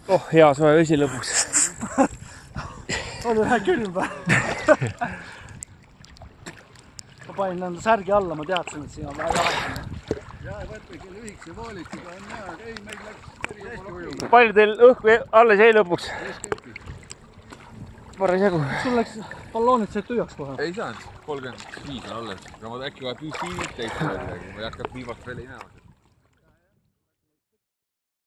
Oh, hea soe vesi lõpuks. Oli vähe külm või? Ma panin enda särgi alla, ma teadsin, et siin on vähe jahedam. Jaa, võtta kelle lühikese voolikuga on näha, ei, meil läks päris hästi uju. Palju teil õhku alles jäi lõpuks? Paras jagu. Sul läks balloonid said tühjaks kohe? Ei saanud, 35 on alles. Aga ma äkki vaja 15 või ei hakka viimast veel ei näha.